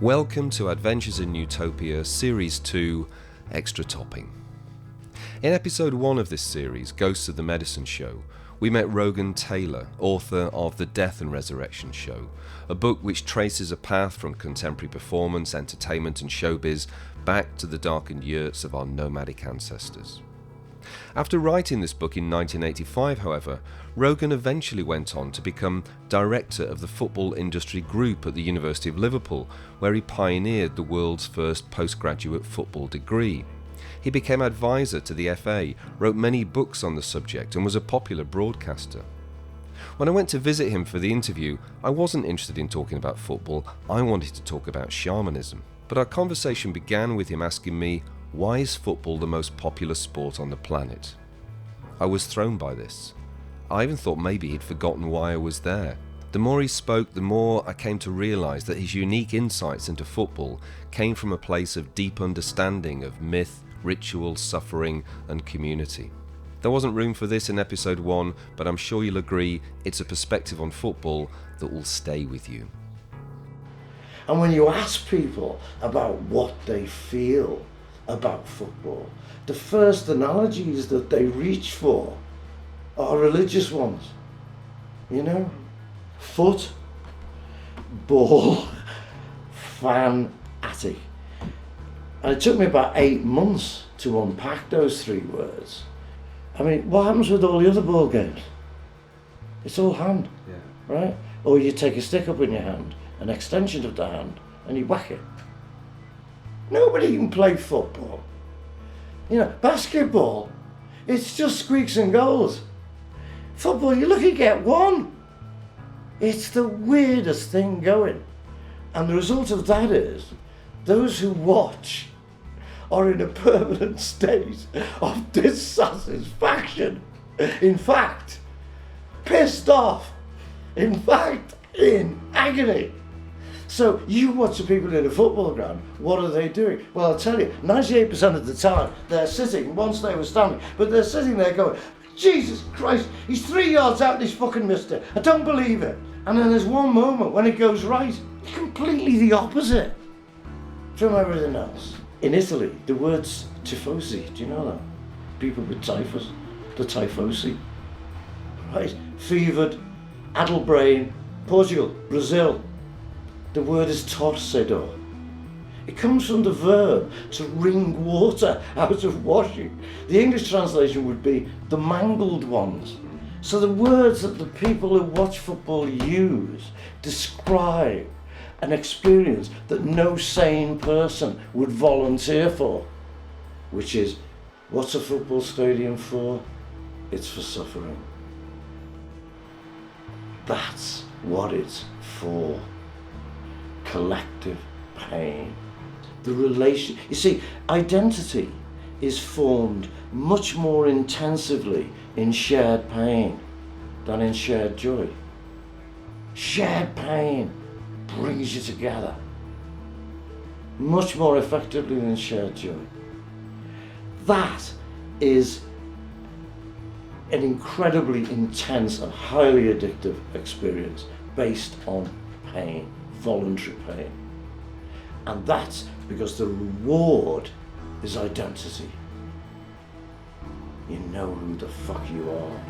Welcome to Adventures in Utopia, Series 2, Extra Topping. In episode 1 of this series, Ghosts of the Medicine Show, we met Rogan Taylor, author of The Death and Resurrection Show, a book which traces a path from contemporary performance, entertainment and showbiz back to the darkened yurts of our nomadic ancestors. After writing this book in 1985, however, Rogan eventually went on to become director of the football industry group at the University of Liverpool, where he pioneered the world's first postgraduate football degree. He became advisor to the FA, wrote many books on the subject, and was a popular broadcaster. When I went to visit him for the interview, I wasn't interested in talking about football, I wanted to talk about shamanism. But our conversation began with him asking me, why is football the most popular sport on the planet? I was thrown by this. I even thought maybe he'd forgotten why I was there. The more he spoke, the more I came to realise that his unique insights into football came from a place of deep understanding of myth, ritual, suffering and community. There wasn't room for this in episode 1, but I'm sure you'll agree it's a perspective on football that will stay with you. And when you ask people about what they feel about football, the first analogies that they reach for are religious ones. You know? Foot, ball, fanatic. And it took me about 8 months to unpack those 3 words. I mean, what happens with all the other ball games? It's all hand, right? Or you take a stick up in your hand, an extension of the hand, and you whack it. Nobody can play football. You know, basketball, it's just squeaks and goals. Football, you lucky get one. It's the weirdest thing going. And the result of that is, those who watch are in a permanent state of dissatisfaction. In fact, pissed off. In fact, in agony. So you watch the people in a football ground, what are they doing? Well, I'll tell you, 98% of the time, they're sitting, once they were standing, but they're sitting there going, Jesus Christ, he's 3 yards out and he's fucking missed it. I don't believe it. And then there's one moment when it goes right, it's completely the opposite from everything else. In Italy, the word's tifosi, do you know that? People with typhus, the tifosi. Right? Fevered, addle brain, Portugal, Brazil. The word is torcedor. It comes from the verb to wring water out of washing. The English translation would be the mangled ones. So the words that the people who watch football use describe an experience that no sane person would volunteer for, which is, what's a football stadium for? It's for suffering. That's what it's for. Collective pain. The relation, you see, identity is formed much more intensively in shared pain than in shared joy. Shared pain brings you together much more effectively than shared joy. That is an incredibly intense and highly addictive experience based on pain, voluntary pain. And that's because the reward is identity. You know who the fuck you are.